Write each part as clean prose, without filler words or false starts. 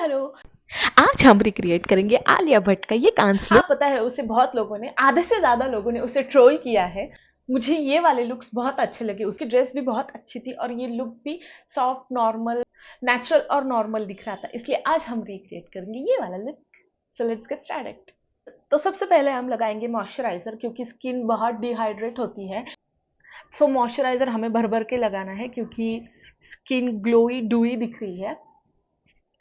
Hello. आज हम recreate करेंगे आलिया भट्ट का ये डांस लुक। पता है उसे बहुत लोगों ने, आधे से ज्यादा लोगों ने उसे ट्रोल किया है। मुझे ये वाले लुक्स बहुत अच्छे लगे, उसकी ड्रेस भी बहुत अच्छी थी और ये लुक भी सॉफ्ट, नॉर्मल, नेचुरल और नॉर्मल दिख रहा था, इसलिए आज हम रिक्रिएट करेंगे ये वाला look. So let's get started. तो सबसे पहले हम लगाएंगे मॉइस्चराइजर, क्योंकि स्किन बहुत डिहाइड्रेट होती है। सो मॉइस्चराइजर हमें भर भर के लगाना है, क्योंकि स्किन ग्लोई डूई दिख रही है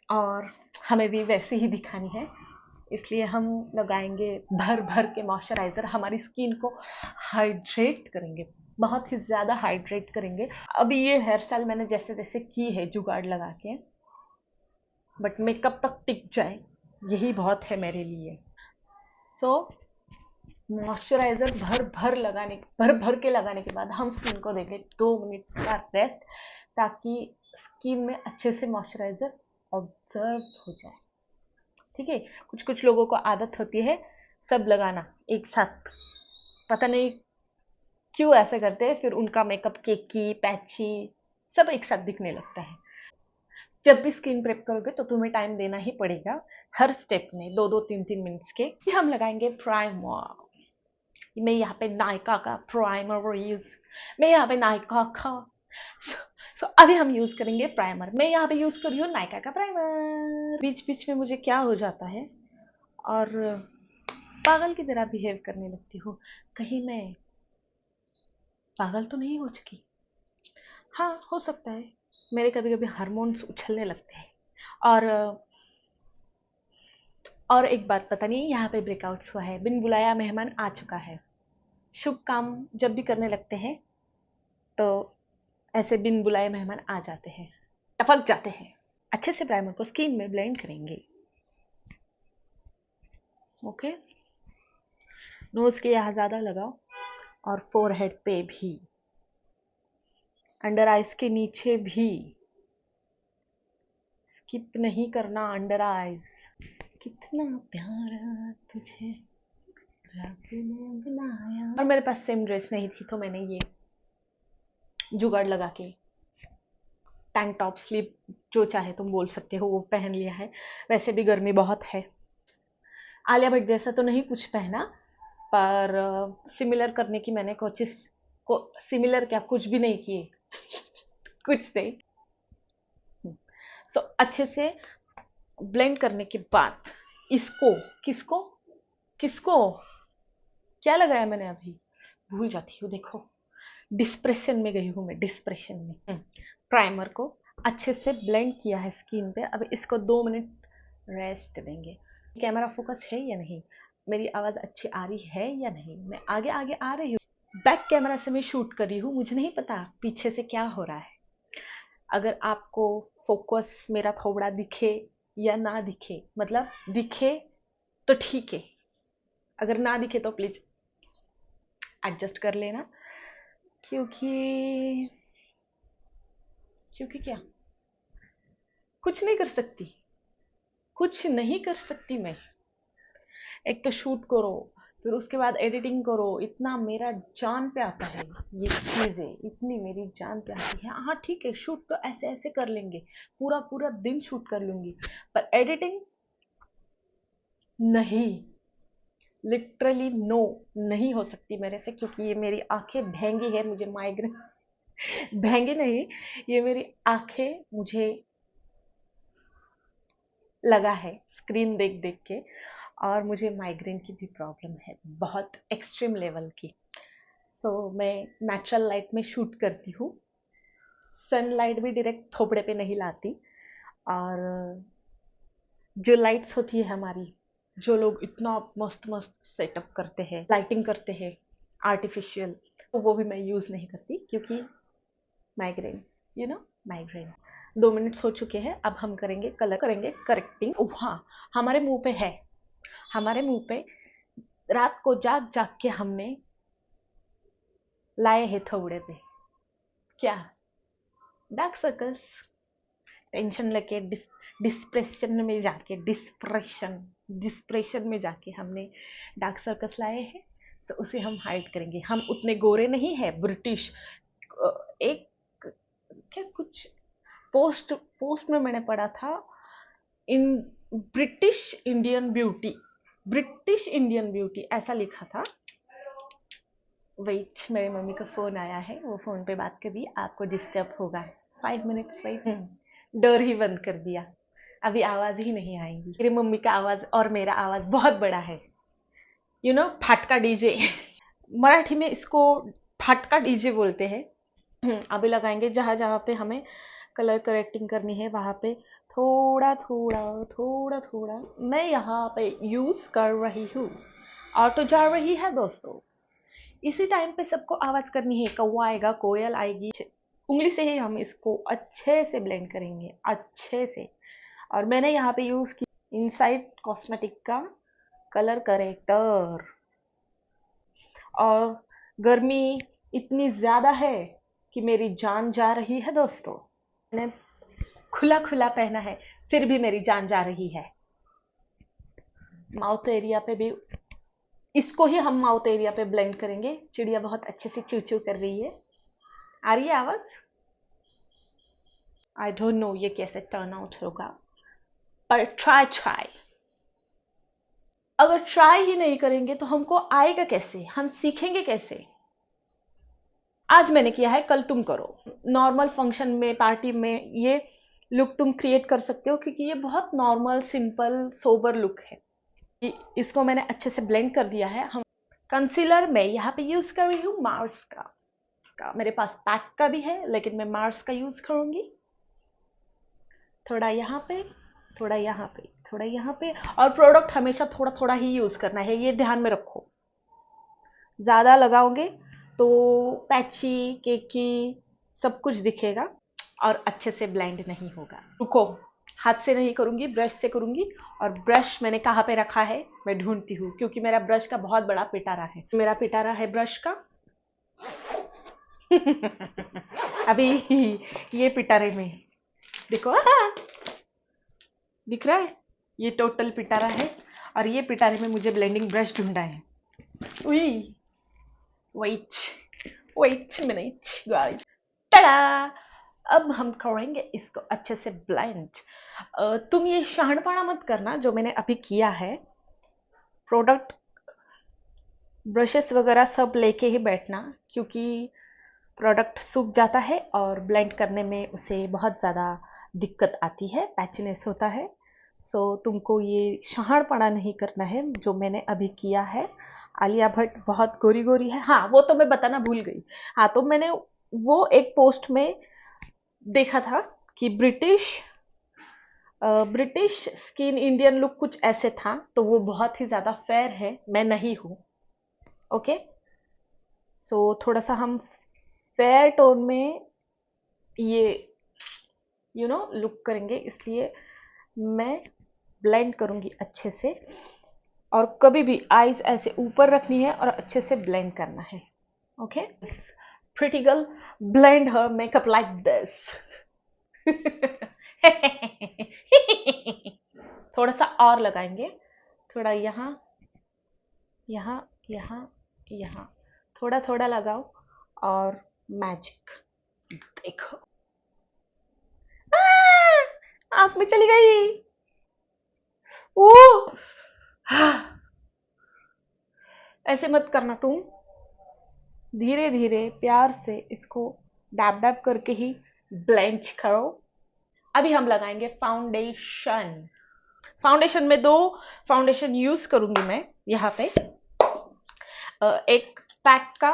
और हमें भी वैसे ही दिखानी है, इसलिए हम लगाएंगे भर भर के मॉइस्चराइजर। हमारी स्किन को हाइड्रेट करेंगे, बहुत ही ज़्यादा हाइड्रेट करेंगे। अभी ये हेयर स्टाइल मैंने जैसे जैसे की है जुगाड़ लगा के, बट मेकअप तक टिक जाए यही बहुत है मेरे लिए। सो मॉइस्चराइजर भर भर के लगाने के बाद हम स्किन को देंगे 2 मिनट्स का रेस्ट, ताकि स्किन में अच्छे से मॉइस्चराइजर ऑब्जर्व हो जाए। ठीक है, कुछ कुछ लोगों को आदत होती है सब लगाना एक साथ, पता नहीं क्यों ऐसे करते हैं, फिर उनका मेकअप केकी पैची सब एक साथ दिखने लगता है। जब भी स्किन प्रेप करोगे तो तुम्हें टाइम देना ही पड़ेगा, हर स्टेप में 2-2, 3-3 मिनट्स के। फिर हम लगाएंगे प्राइमर। मैं यहाँ पे नायका का प्राइमर यूज मैं यहाँ पे नायका का सो अभी हम यूज करेंगे प्राइमर। मैं यहाँ पे यूज कर रही हूँ नायका का प्राइमर। बीच बीच में मुझे क्या हो जाता है और पागल की तरह बिहेव करने लगती हूँ। कहीं मैं पागल तो नहीं हो चुकी? हाँ, हो सकता है, मेरे कभी कभी हार्मोन्स उछलने लगते हैं। और एक बात, पता नहीं यहाँ पे ब्रेकआउट्स हुआ है, बिन बुलाया मेहमान आ चुका है। शुभ काम जब भी करने लगते हैं तो ऐसे बिन बुलाए मेहमान आ जाते हैं, टपक जाते हैं। अच्छे से प्राइमर को स्किन में ब्लेंड करेंगे। ओके, नोज के यहाँ ज़्यादा लगाओ और फोरहेड पे भी, अंडर आइज के नीचे भी, स्किप नहीं करना अंडर आइज। कितना प्यारा तुझे रब ने बनाया। और मेरे पास सेम ड्रेस नहीं थी तो मैंने ये जुगाड़ लगा के टैंक टॉप स्लीप जो चाहे तुम बोल सकते हो वो पहन लिया है। वैसे भी गर्मी बहुत है। आलिया भट्ट जैसा तो नहीं कुछ पहना, पर सिमिलर करने की मैंने कोशिश को, सिमिलर क्या कुछ भी नहीं किए कुछ नहीं। सो अच्छे से ब्लेंड करने के बाद इसको, किसको किसको क्या लगाया मैंने अभी भूल जाती हूँ। देखो, डिस्प्रेशन में गई हूँ मैं, डिस्प्रेशन में। प्राइमर को अच्छे से ब्लेंड किया है स्किन पे। अब इसको 2 मिनट रेस्ट देंगे। कैमरा फोकस है या नहीं, मेरी आवाज़ अच्छी आ रही है या नहीं, मैं आगे आगे आ रही हूँ। बैक कैमरा से मैं शूट कर रही हूँ, मुझे नहीं पता पीछे से क्या हो रहा है। अगर आपको फोकस मेरा थोड़ा दिखे या ना दिखे, मतलब दिखे तो ठीक है, अगर ना दिखे तो प्लीज एडजस्ट कर लेना। क्योंकि क्योंकि क्या, कुछ नहीं कर सकती, कुछ नहीं कर सकती मैं। एक तो शूट करो, फिर उसके बाद एडिटिंग करो, इतना मेरा जान पे आता है ये चीज़ें, इतनी मेरी जान पे आती है। हाँ ठीक है, शूट तो ऐसे ऐसे कर लेंगे, पूरा पूरा दिन शूट कर लूंगी, पर एडिटिंग नहीं, लिटरली नो, नहीं हो सकती मेरे से, क्योंकि ये मेरी आंखें भैंगी है, मुझे माइग्रेन भैंगी नहीं, ये मेरी आंखें मुझे लगा है स्क्रीन देख देख के, और मुझे माइग्रेन की भी प्रॉब्लम है, बहुत एक्सट्रीम लेवल की। सो मैं नेचुरल लाइट में शूट करती हूँ, सनलाइट भी डायरेक्ट थोपड़े पे नहीं लाती। और जो लाइट्स होती है हमारी, जो लोग इतना मस्त मस्त सेटअप करते हैं, लाइटिंग करते हैं आर्टिफिशियल, तो वो भी मैं यूज़ नहीं करती, क्योंकि migraine, you know, migraine. 2 minutes हो चुके हैं, अब हम करेंगे कलर, करेंगे करेक्टिंग। हाँ, हमारे मुंह पे है, हमारे मुंह पे रात को जाग जाग के हमने लाए हैं थोड़े पे, क्या, डार्क सर्कल्स। टेंशन लेके डिस्प्रेशन में जाके, डिस्प्रेशन में जाके हमने डार्क सर्कल्स लाए हैं, तो उसे हम हाइड करेंगे। हम उतने गोरे नहीं है, ब्रिटिश। एक क्या कुछ पोस्ट पोस्ट में मैंने पढ़ा था, in British Indian beauty, British Indian beauty ऐसा लिखा था। वेट, मेरी मम्मी का फोन आया है, वो फोन पे बात कर रही है, आपको डिस्टर्ब होगा। 5 मिनट्स वेट। डोर ही बंद कर दिया, अभी आवाज ही नहीं आएगी। मेरी मम्मी का आवाज और मेरा आवाज बहुत बड़ा है, यू नो, फाटका डीजे। मराठी में इसको फाटका डीजे बोलते हैं। अभी लगाएंगे जहां जहां पे हमें कलर करेक्टिंग करनी है वहां पे थोड़ा थोड़ा थोड़ा थोड़ा मैं यहाँ पे यूज कर रही हूँ। ऑटो जा रही है दोस्तों, इसी टाइम पे सबको आवाज करनी है, कौवा आएगा, कोयल आएगी, उंगली से ही हम इसको अच्छे से ब्लेंड करेंगे, अच्छे से। और मैंने यहाँ पे यूज की इनसाइड कॉस्मेटिक का कलर करेक्टर। और गर्मी इतनी ज्यादा है कि मेरी जान जा रही है दोस्तों। मैंने खुला खुला पहना है, फिर भी मेरी जान जा रही है। माउथ एरिया पे भी इसको ही हम माउथ एरिया पे ब्लेंड करेंगे। चिड़िया बहुत अच्छे से चू चू कर रही है, आ रही है आवाज? आई डोंट नो ये कैसे टर्न आउट होगा, पर ट्राई। अगर ट्राई ही नहीं करेंगे तो हमको आएगा कैसे, हम सीखेंगे कैसे? आज मैंने किया है, कल तुम करो। नॉर्मल फंक्शन में, पार्टी में ये लुक तुम क्रिएट कर सकते हो, क्योंकि ये बहुत नॉर्मल, सिंपल, सोबर लुक है। इसको मैंने अच्छे से ब्लेंड कर दिया है। हम कंसीलर में यहाँ पे यूज कर रही हूँ मार्स का। मेरे पास पैक का भी है, लेकिन मैं मार्स का यूज करूंगी। थोड़ा यहाँ पे, थोड़ा यहाँ पे, थोड़ा यहाँ पे। और प्रोडक्ट हमेशा थोड़ा थोड़ा ही यूज करना है, ये ध्यान में रखो। ज्यादा लगाओगे तो पैची केकी सब कुछ दिखेगा और अच्छे से ब्लेंड नहीं होगा। रुको, हाथ से नहीं करूंगी, ब्रश से करूंगी। और ब्रश मैंने कहाँ पे रखा है मैं ढूंढती हूँ, क्योंकि मेरा ब्रश का बहुत बड़ा पिटारा है। मेरा पिटारा है ब्रश का। अभी ये पिटारे में देखो, दिख रहा है, ये टोटल पिटारा है। और ये पिटारे में मुझे ब्लेंडिंग ब्रश ढूंढा है। उई, वेट वेट मिनट गाइस, टड़ा! अब हम करेंगे इसको अच्छे से ब्लेंड। तुम ये शहाणपना मत करना जो मैंने अभी किया है। प्रोडक्ट, ब्रशेस वगैरह सब लेके ही बैठना, क्योंकि प्रोडक्ट सूख जाता है और ब्लेंड करने में उसे बहुत ज़्यादा दिक्कत आती है, पैचनेस होता है। सो तुमको ये शहाणपना नहीं करना है जो मैंने अभी किया है। आलिया भट्ट बहुत गोरी गोरी है, हाँ वो तो मैं बताना भूल गई। हाँ, तो मैंने वो एक पोस्ट में देखा था कि ब्रिटिश स्किन इंडियन लुक कुछ ऐसे था, तो वो बहुत ही ज्यादा फेयर है, मैं नहीं हूं। ओके, सो थोड़ा सा हम फेयर टोन में ये लुक करेंगे, इसलिए मैं ब्लेंड करूंगी अच्छे से। और कभी भी आईज ऐसे ऊपर रखनी है और अच्छे से ब्लेंड करना है। Okay, pretty girl blend her makeup like this. थोड़ा सा और लगाएंगे, थोड़ा यहाँ यहाँ यहाँ यहाँ, थोड़ा थोड़ा लगाओ और मैजिक देखो। आंख में चली गई। ओ, ऐसे मत करना तुम, धीरे धीरे प्यार से इसको डैब डैब करके ही ब्लेंड करो। अभी हम लगाएंगे फाउंडेशन। फाउंडेशन में 2 फाउंडेशन यूज करूंगी मैं यहाँ पे। एक पैक का,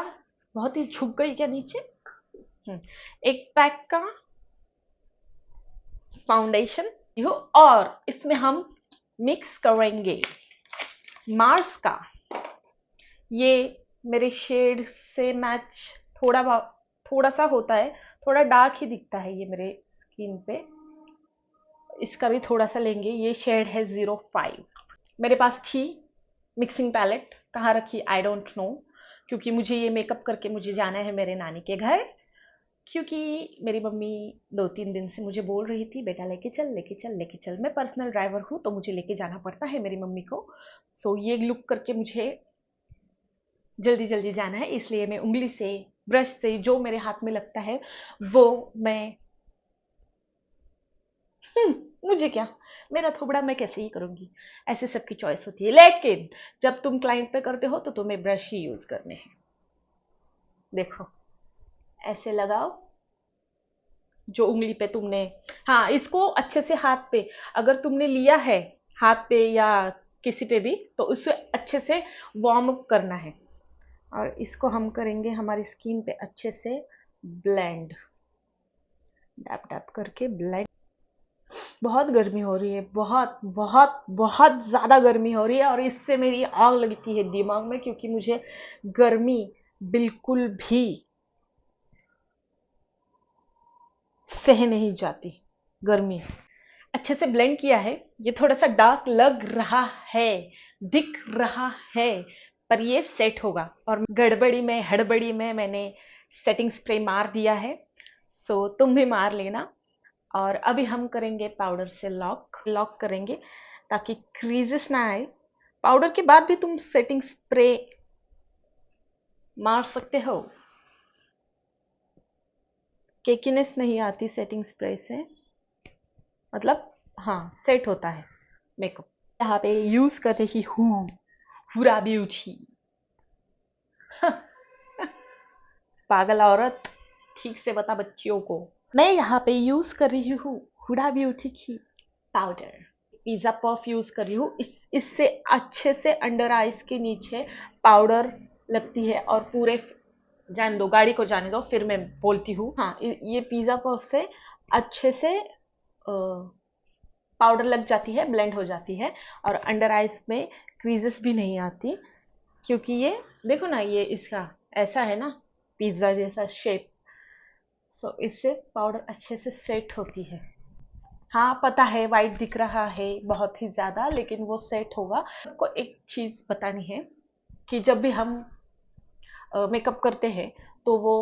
बहुत ही झुक गई क्या नीचे, एक पैक का फाउंडेशन, और इसमें हम मिक्स करेंगे मार्स का। ये मेरे शेड से मैच थोड़ा सा होता है, थोड़ा डार्क ही दिखता है ये मेरे स्किन पे। इसका भी थोड़ा सा लेंगे, ये शेड है 05। मेरे पास थी मिक्सिंग पैलेट, कहाँ रखी आई डोंट नो, क्योंकि मुझे ये मेकअप करके मुझे जाना है मेरे नानी के घर। क्योंकि मेरी मम्मी 2-3 दिन से मुझे बोल रही थी, बेटा लेके चल लेके चल लेके चल। मैं पर्सनल ड्राइवर हूँ तो मुझे लेके जाना पड़ता है मेरी मम्मी को। सो ये लुक करके मुझे जल्दी जल्दी जाना है, इसलिए मैं उंगली से, ब्रश से, जो मेरे हाथ में लगता है वो मैं मुझे क्या, मेरा थोबड़ा मैं कैसे ही करूंगी, ऐसे सबकी चॉइस होती है। लेकिन जब तुम क्लाइंट पे करते हो तो तुम्हें ब्रश ही यूज करने हैं। देखो, ऐसे लगाओ जो उंगली पे तुमने, हाँ इसको अच्छे से हाथ पे, अगर तुमने लिया है हाथ पे या किसी पे भी, तो उसे अच्छे से वार्म अप करना है। और इसको हम करेंगे हमारी स्किन पे अच्छे से ब्लेंड, डैप डैप करके ब्लेंड। बहुत गर्मी हो रही है, बहुत बहुत बहुत ज़्यादा गर्मी हो रही है, और इससे मेरी आग लगती है दिमाग में, क्योंकि मुझे गर्मी बिल्कुल भी सह नहीं जाती। गर्मी अच्छे से ब्लेंड किया है, ये थोड़ा सा डार्क लग रहा है, दिख रहा है, पर ये सेट होगा। और गड़बड़ी में हड़बड़ी में मैंने सेटिंग स्प्रे मार दिया है, सो तुम भी मार लेना। और अभी हम करेंगे पाउडर से लॉक लॉक करेंगे ताकि क्रीजेस ना आए। पाउडर के बाद भी तुम सेटिंग स्प्रे मार सकते हो, केकीनेस नहीं आती सेटिंग स्प्रे से, मतलब हाँ सेट होता है मेकअप। यहाँ पे यूज कर रही हूँ हुरा ब्यूटी। पागल औरत, ठीक से बता बच्चियों को। मैं यहाँ पे यूज कर रही हूँ हुडा ब्यूटी की पाउडर, पिज्जा पफ यूज कर रही हूँ। इससे अच्छे से अंडर आइज के नीचे पाउडर लगती है, और पूरे जाने दो, गाड़ी को जाने दो, फिर मैं बोलती हूँ। हाँ, ये पिज्जा पफ से अच्छे से पाउडर लग जाती है, ब्लेंड हो जाती है, और अंडर आइज में क्रीजेस भी नहीं आती, क्योंकि ये देखो ना, ये इसका ऐसा है ना, पिज्जा जैसा शेप। सो इससे पाउडर अच्छे से सेट होती है। हाँ पता है वाइट दिख रहा है बहुत ही ज्यादा, लेकिन वो सेट होगा। आपको एक चीज बतानी है कि जब भी हम मेकअप करते हैं तो वो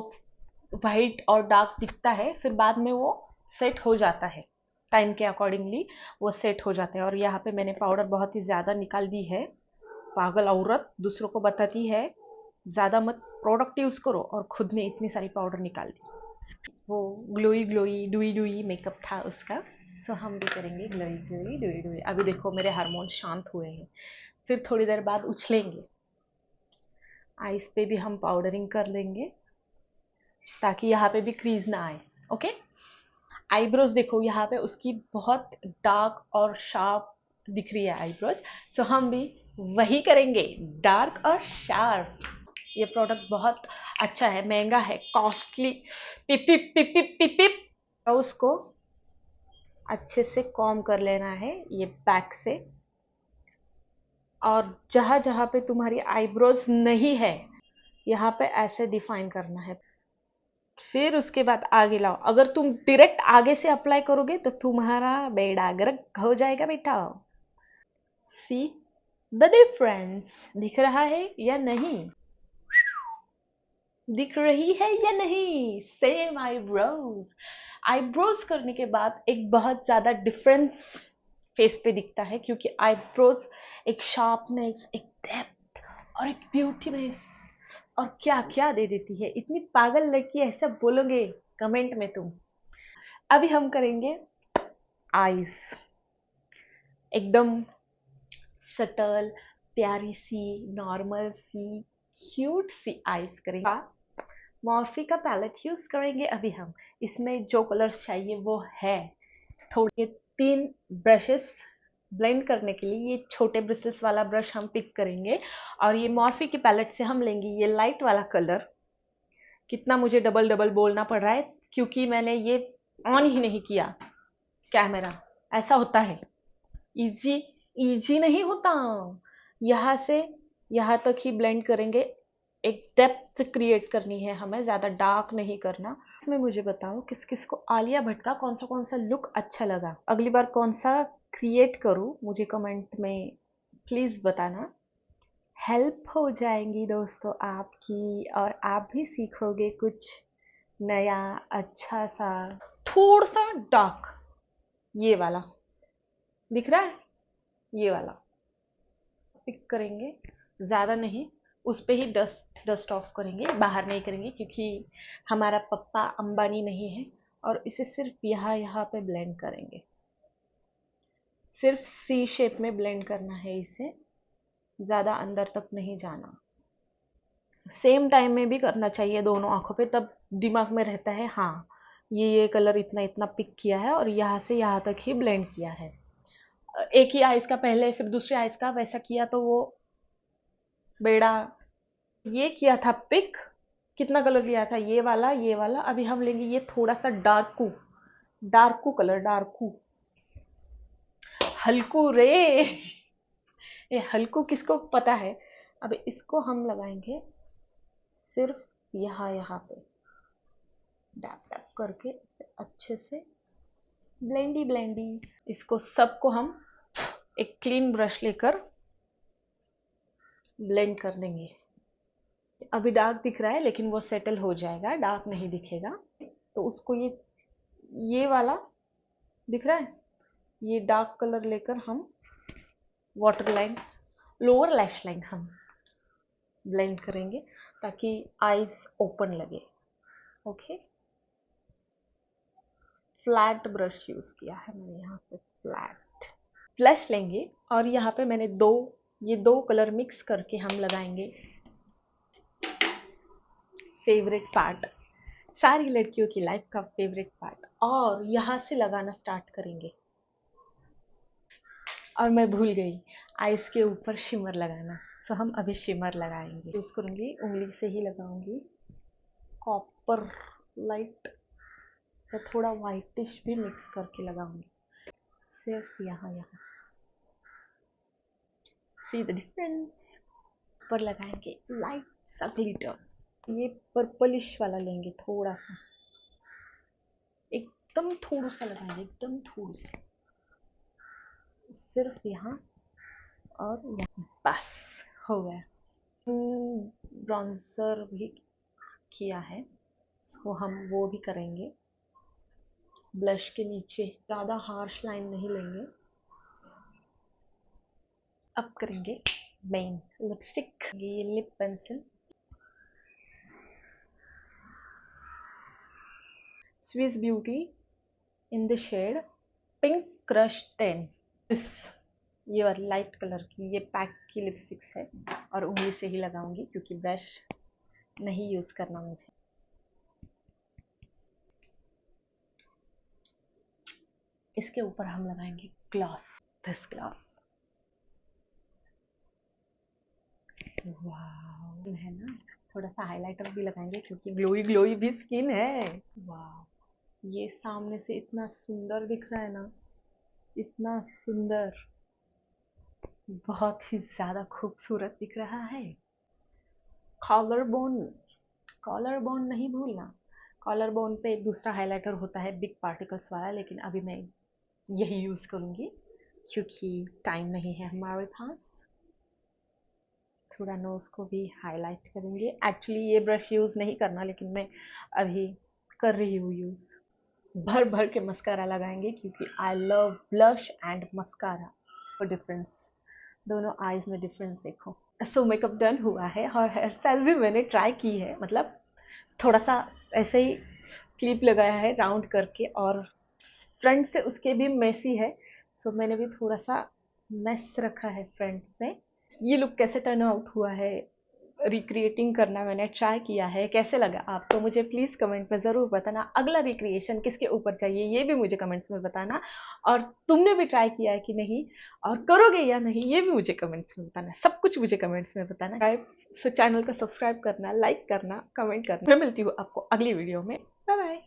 वाइट और डार्क दिखता है, फिर बाद में वो सेट हो जाता है, टाइम के अकॉर्डिंगली वो सेट हो जाता है। और यहाँ पे मैंने पाउडर बहुत ही ज़्यादा निकाल दी है। पागल औरत दूसरों को बताती है ज़्यादा मत प्रोडक्ट यूज़ करो, और खुद ने इतनी सारी पाउडर निकाल दी। वो glowy glowy dewy dewy makeup था उसका, सो हम भी करेंगे ग्लोई ग्लोई डुई डुई। अभी देखो मेरे हार्मोन शांत हुए हैं, फिर थोड़ी देर बाद उछलेंगे। आइस पे भी हम पाउडरिंग कर लेंगे ताकि यहाँ पे भी क्रीज ना आए। ओके, आईब्रोज देखो यहाँ पे उसकी बहुत डार्क और शार्प दिख रही है आईब्रोज, तो हम भी वही करेंगे, डार्क और शार्प। ये प्रोडक्ट बहुत अच्छा है, महंगा है, कॉस्टली। पिप पिप पिप पिप पिप पिप। तो उसको अच्छे से कॉम कर लेना है ये बैक से, और जहां जहां पे तुम्हारी आईब्रोज नहीं है यहाँ पे ऐसे डिफाइन करना है। फिर उसके बाद आगे लाओ। अगर तुम डायरेक्ट आगे से अप्लाई करोगे तो तुम्हारा बेड़ा गर्क हो जाएगा बेटा। सी द डिफरेंस, दिख रहा है या नहीं, दिख रही है या नहीं? Same eyebrows. आईब्रोज करने के बाद एक बहुत ज्यादा डिफरेंस फेस पे दिखता है, क्योंकि आईब्रोज एक शार्पनेस, एक डेप्थ और एक ब्यूटीनेस और क्या क्या दे देती है। इतनी पागल लड़की ऐसा बोलोगे कमेंट में तुम। अभी हम करेंगे आईज, एकदम सटल, प्यारी सी, नॉर्मल सी, क्यूट सी आईज करेंगे। मॉर्फी का पैलेट यूज करेंगे अभी हम। इसमें जो कलर्स चाहिए वो है। थोड़े 3 ब्रशेस ब्लेंड करने के लिए ये छोटे ब्रिसल्स वाला ब्रश हम पिक करेंगे, और ये मॉर्फी की पैलेट से हम लेंगे ये लाइट वाला कलर। कितना मुझे डबल डबल बोलना पड़ रहा है, क्योंकि मैंने ये ऑन ही नहीं किया कैमरा। ऐसा होता है, इजी इजी नहीं होता। यहाँ से यहाँ तक ही ब्लेंड करेंगे, एक डेप्थ क्रिएट करनी है हमें, ज़्यादा डार्क नहीं करना। इसमें मुझे बताओ किस किस को आलिया भट्ट का कौन सा लुक अच्छा लगा, अगली बार कौन सा क्रिएट करूँ, मुझे कमेंट में प्लीज़ बताना। हेल्प हो जाएंगी दोस्तों आपकी, और आप भी सीखोगे कुछ नया अच्छा सा। थोड़ा सा डार्क ये वाला दिख रहा है, ये वाला पिक करेंगे, ज़्यादा नहीं, उस पे ही डस्ट डस्ट ऑफ करेंगे, बाहर नहीं करेंगे, क्योंकि हमारा पप्पा अंबानी नहीं है। और इसे सिर्फ यहाँ यहाँ पे ब्लेंड करेंगे। सिर्फ सी शेप में ब्लेंड करना है इसे, ज़्यादा अंदर तक नहीं जाना। सेम टाइम में भी करना चाहिए दोनों आंखों पे, तब दिमाग में रहता है हाँ ये कलर इतना इतना पिक किया है और यहाँ से यहाँ तक ही ब्लेंड किया है। एक ही आइज का पहले फिर दूसरे आइज का वैसा किया तो वो बेड़ा। ये किया था पिक, कितना कलर लिया था, ये वाला ये वाला। अभी हम लेंगे ये थोड़ा सा डार्कू, डार्कू कलर, डार्कू, हल्कू रे ये हल्कू किसको पता है। अब इसको हम लगाएंगे सिर्फ यहाँ यहाँ पे, डैप डैप करके इसे अच्छे से ब्लेंडी ब्लेंडी। इसको सबको हम एक क्लीन ब्रश लेकर ब्लेंड कर देंगे। अभी डार्क दिख रहा है लेकिन वो सेटल हो जाएगा, डार्क नहीं दिखेगा। तो उसको ये वाला दिख रहा है, ये डार्क कलर लेकर हम water line, lower lash line हम ब्लेंड करेंगे ताकि आईज ओपन लगे। ओके, फ्लैट ब्रश यूज किया है मैंने यहाँ पे, फ्लैट। ब्लश लेंगे और यहाँ पे मैंने ये दो कलर मिक्स करके हम लगाएंगे। फेवरेट पार्ट, सारी लड़कियों की लाइफ का फेवरेट पार्ट, और यहाँ से लगाना स्टार्ट करेंगे। और मैं भूल गई आइस के ऊपर शिमर लगाना, सो हम अभी शिमर लगाएंगे। यूज करूंगी, उंगली से ही लगाऊंगी, कॉपर लाइट या थोड़ा वाइटिश भी मिक्स करके लगाऊंगी, सिर्फ यहाँ यहाँ। See the difference. ऊपर लगाएंगे लाइट सा ग्लिटर, ये पर्पलिश वाला लेंगे थोड़ा सा, एकदम थोड़ा सा लगाएंगे, एकदम थोड़ा सा, सिर्फ यहाँ और यहाँ, बस हो गया। ब्रॉन्जर भी किया है तो हम वो भी करेंगे। ब्लश के नीचे ज़्यादा हार्श लाइन नहीं लेंगे। अब करेंगे मेन लिपस्टिक, ये lip pencil Swiss beauty in the shade pink crush 10। ये वाली लाइट कलर की ये पैक की लिपस्टिक्स है और उंगली से ही लगाऊंगी क्योंकि ब्रश नहीं यूज करना मुझे। इसके ऊपर हम लगाएंगे ग्लॉस, दिस ग्लॉस। वाव है ना, थोड़ा सा हाइलाइटर भी लगाएंगे क्योंकि ग्लोई ग्लोई भी स्किन है। वाव, ये सामने से इतना सुंदर दिख रहा है ना, इतना सुंदर, बहुत ही ज्यादा खूबसूरत दिख रहा है। कॉलर बोन, कॉलर बोन नहीं भूलना, कॉलर बोन पे एक दूसरा हाइलाइटर होता है बिग पार्टिकल्स वाला, लेकिन अभी मैं यही यूज करूंगी क्योंकि टाइम नहीं है हमारे पास। थोड़ा नोज को भी हाईलाइट करेंगे। एक्चुअली ये ब्रश यूज नहीं करना लेकिन मैं अभी कर रही हूँ यूज। भर भर के मस्कारा लगाएंगे क्योंकि I love blush and mascara. और डिफरेंस, दोनों आईज में डिफरेंस देखो। सो मेकअप डन हुआ है और हेयर स्टाइल भी मैंने ट्राई की है, मतलब थोड़ा सा ऐसे ही क्लिप लगाया है राउंड करके, और फ्रंट से उसके भी मेसी है, सो मैंने भी थोड़ा सा मेस रखा है फ्रंट में। ये लुक कैसे टर्न आउट हुआ है, रिक्रिएटिंग करना मैंने ट्राई किया है, कैसे लगा आपको मुझे प्लीज़ कमेंट में ज़रूर बताना। अगला रिक्रिएशन किसके ऊपर चाहिए ये भी मुझे कमेंट्स में बताना, और तुमने भी ट्राई किया है कि नहीं और करोगे या नहीं ये भी मुझे कमेंट्स में बताना। सब कुछ मुझे कमेंट्स में बताना। सो चैनल को सब्सक्राइब करना, लाइक करना, कमेंट करना। मैं मिलती हूँ आपको अगली वीडियो में। Bye bye.